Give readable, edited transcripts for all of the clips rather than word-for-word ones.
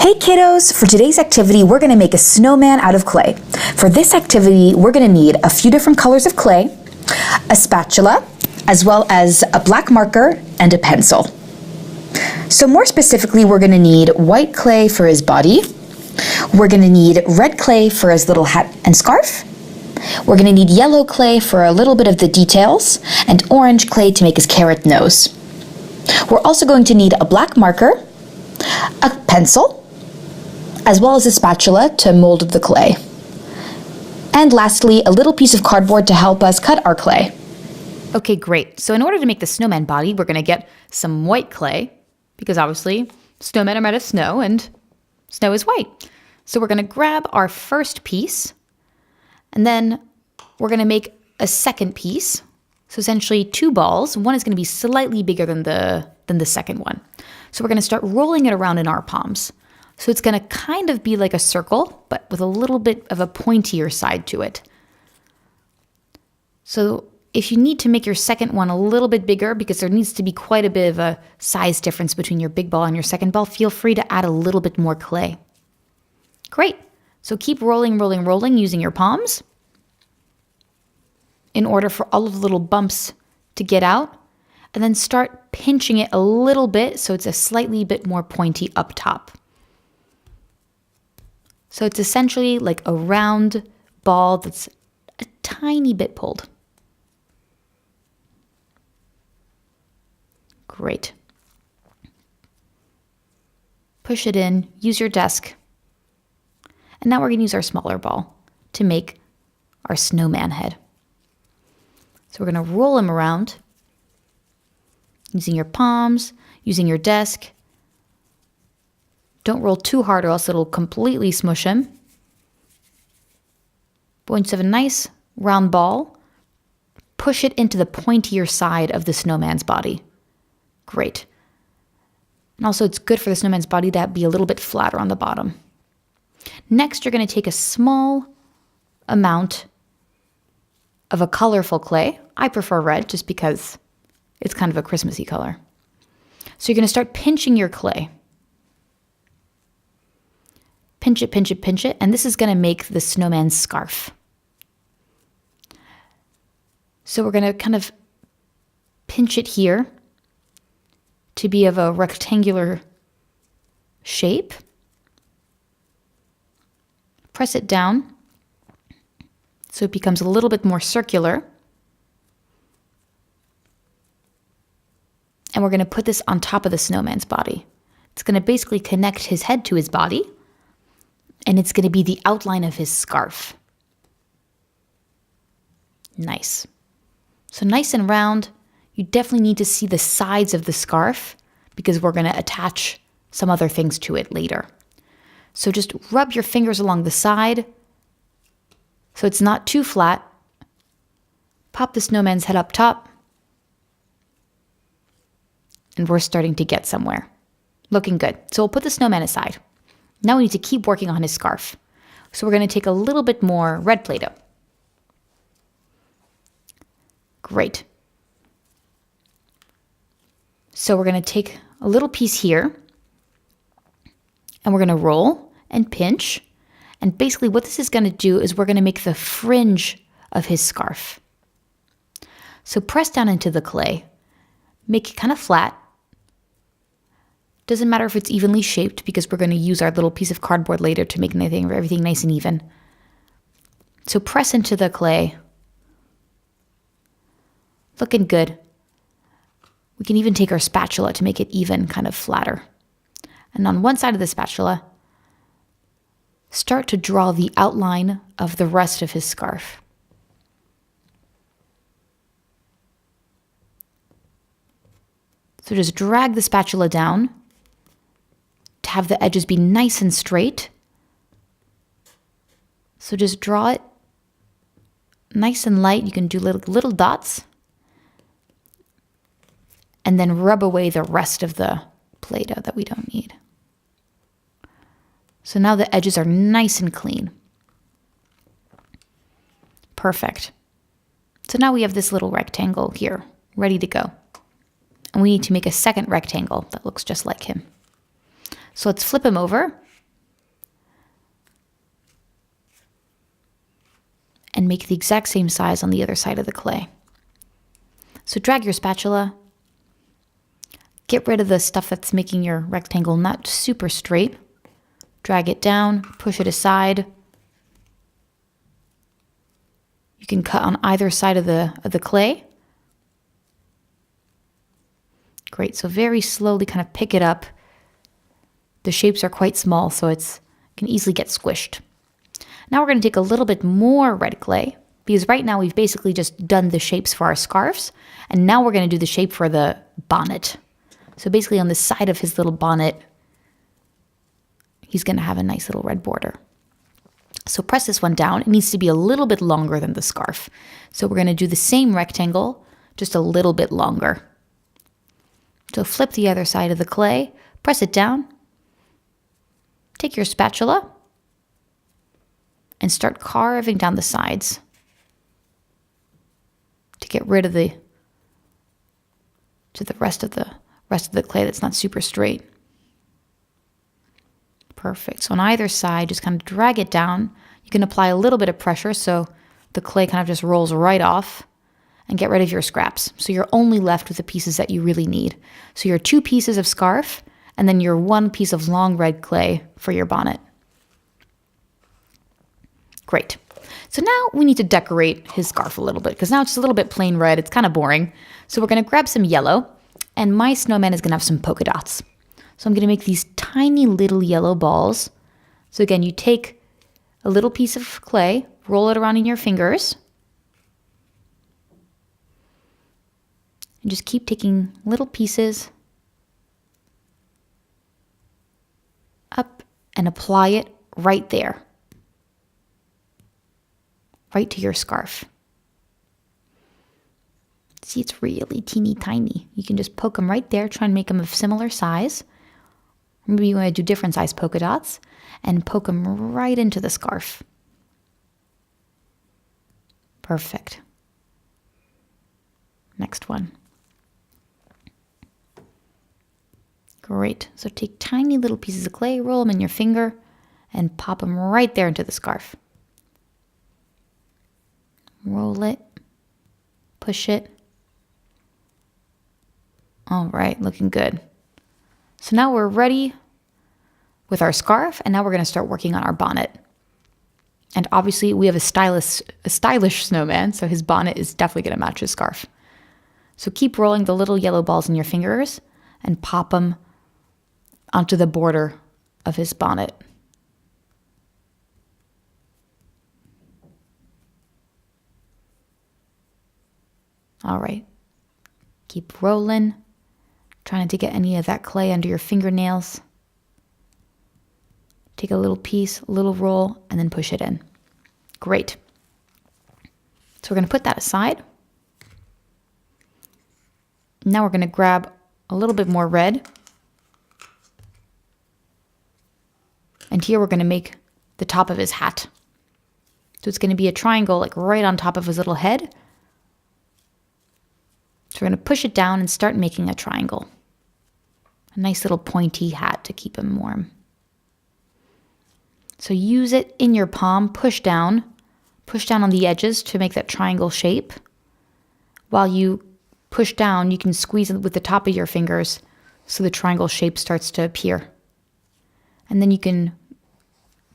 Hey kiddos, for today's activity, we're gonna make a snowman out of clay. For this activity, we're gonna need a few different colors of clay, a spatula, as well as a black marker and a pencil. So more specifically, we're gonna need white clay for his body. We're gonna need red clay for his little hat and scarf. We're gonna need yellow clay for a little bit of the details, and orange clay to make his carrot nose. We're also going to need a black marker, a pencil, as well as a spatula to mold the clay. And lastly, a little piece of cardboard to help us cut our clay. Okay, great. So in order to make the snowman body, we're going to get some white clay, because obviously snowmen are made of snow and snow is white. So we're going to grab our first piece, and then we're going to make a second piece. So essentially two balls. One is going to be slightly bigger than the second one. So we're going to start rolling it around in our palms. So it's going to kind of be like a circle, but with a little bit of a pointier side to it. So if you need to make your second one a little bit bigger, because there needs to be quite a bit of a size difference between your big ball and your second ball, feel free to add a little bit more clay. Great. So keep rolling, rolling, rolling using your palms in order for all of the little bumps to get out. And then start pinching it a little bit so it's a slightly bit more pointy up top. So it's essentially like a round ball that's a tiny bit pulled. Great. Push it in, use your desk. And now we're going to use our smaller ball to make our snowman head. So we're going to roll him around using your palms, using your desk. Don't roll too hard or else it'll completely smush him. But once you have a nice round ball, push it into the pointier side of the snowman's body. Great. And also it's good for the snowman's body to be a little bit flatter on the bottom. Next, you're going to take a small amount of a colorful clay. I prefer red just because it's kind of a Christmassy color. So you're going to start pinching your clay. Pinch it, pinch it, pinch it, and this is going to make the snowman's scarf. So we're going to kind of pinch it here to be of a rectangular shape. Press it down so it becomes a little bit more circular. And we're going to put this on top of the snowman's body. It's going to basically connect his head to his body. And it's going to be the outline of his scarf. Nice. So nice and round. You definitely need to see the sides of the scarf because we're going to attach some other things to it later. So just rub your fingers along the side so it's not too flat. Pop the snowman's head up top. And we're starting to get somewhere. Looking good. So we'll put the snowman aside. Now we need to keep working on his scarf. So we're going to take a little bit more red Play-Doh. Great. So we're going to take a little piece here, and we're going to roll and pinch. And basically what this is going to do is we're going to make the fringe of his scarf. So press down into the clay, make it kind of flat. Doesn't matter if it's evenly shaped because we're going to use our little piece of cardboard later to make everything nice and even. So press into the clay. Looking good. We can even take our spatula to make it even, kind of flatter. And on one side of the spatula, start to draw the outline of the rest of his scarf. So just drag the spatula down to have the edges be nice and straight. So just draw it nice and light. You can do little dots. And then rub away the rest of the Play-Doh that we don't need. So now the edges are nice and clean. Perfect. So now we have this little rectangle here, ready to go. And we need to make a second rectangle that looks just like him. So let's flip him over and make the exact same size on the other side of the clay. So drag your spatula, get rid of the stuff that's making your rectangle not super straight, drag it down, push it aside. You can cut on either side of the clay. Great, so very slowly kind of pick it up. The shapes are quite small, so it can easily get squished. Now we're going to take a little bit more red clay, because right now we've basically just done the shapes for our scarves, and now we're going to do the shape for the bonnet. So basically on the side of his little bonnet, he's going to have a nice little red border. So press this one down. It needs to be a little bit longer than the scarf. So we're going to do the same rectangle, just a little bit longer. So flip the other side of the clay, press it down, take your spatula, and start carving down the sides to get rid of the rest of the clay that's not super straight. Perfect. So on either side, just kind of drag it down. You can apply a little bit of pressure so the clay kind of just rolls right off, and get rid of your scraps. So you're only left with the pieces that you really need. So your 2 pieces of scarf, and then your 1 piece of long red clay for your bonnet. Great. So now we need to decorate his scarf a little bit, because now it's just a little bit plain red. It's kind of boring. So we're going to grab some yellow, and my snowman is going to have some polka dots. So I'm going to make these tiny little yellow balls. So again, you take a little piece of clay, roll it around in your fingers, and just keep taking little pieces up and apply it right there, right to your scarf. See, it's really teeny tiny. You can just poke them right there, try and make them of similar size. Maybe you want to do different size polka dots and poke them right into the scarf. Perfect. Next one. Great. So take tiny little pieces of clay, roll them in your finger, and pop them right there into the scarf. Roll it, push it. All right, looking good. So now we're ready with our scarf, and now we're going to start working on our bonnet. And obviously we have a stylish snowman, so his bonnet is definitely going to match his scarf. So keep rolling the little yellow balls in your fingers and pop them onto the border of his bonnet. All right, keep rolling, trying to get any of that clay under your fingernails. Take a little piece, a little roll, and then push it in. Great. So we're going to put that aside. Now we're going to grab a little bit more red. And here we're going to make the top of his hat. So it's going to be a triangle like right on top of his little head. So we're going to push it down and start making a triangle. A nice little pointy hat to keep him warm. So use it in your palm, push down on the edges to make that triangle shape. While you push down, you can squeeze it with the top of your fingers so the triangle shape starts to appear. And then you can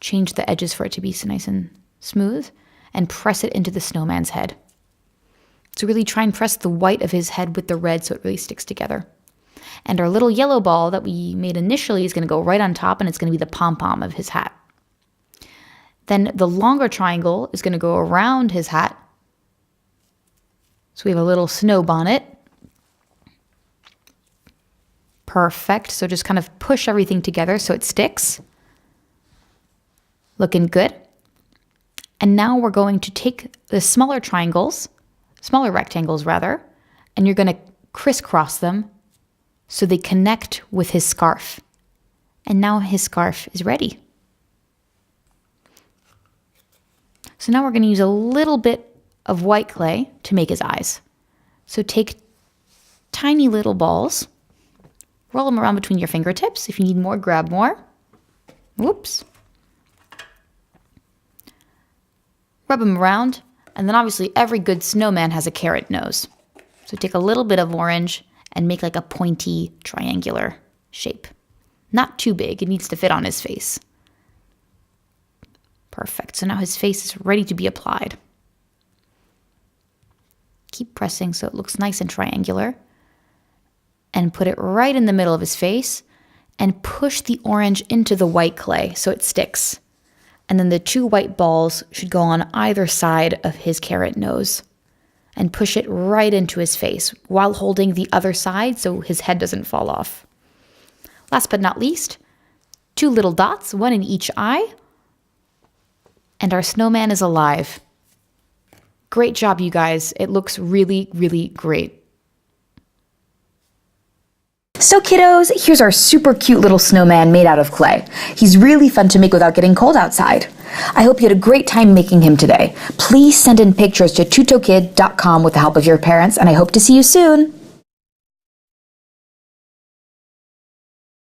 change the edges for it to be so nice and smooth and press it into the snowman's head. So really try and press the white of his head with the red so it really sticks together. And our little yellow ball that we made initially is going to go right on top, and it's going to be the pom-pom of his hat. Then the longer triangle is going to go around his hat. So we have a little snow bonnet. Perfect. So just kind of push everything together so it sticks. Looking good. And now we're going to take the smaller rectangles rather, and you're going to crisscross them so they connect with his scarf. And now his scarf is ready. So now we're going to use a little bit of white clay to make his eyes. So take tiny little balls, roll them around between your fingertips. If you need more, grab more. Whoops. Rub them around And then obviously every good snowman has a carrot nose. So take a little bit of orange and make like a pointy triangular shape. Not too big, it needs to fit on his face. Perfect, so now his face is ready to be applied. Keep pressing so it looks nice and triangular. And put it right in the middle of his face and push the orange into the white clay so it sticks. And then the 2 white balls should go on either side of his carrot nose and push it right into his face while holding the other side so his head doesn't fall off. Last but not least, 2 little dots, 1 in each eye, and our snowman is alive. Great job, you guys. It looks really, really great. So kiddos, here's our super cute little snowman made out of clay. He's really fun to make without getting cold outside. I hope you had a great time making him today. Please send in pictures to tutokid.com with the help of your parents, and I hope to see you soon.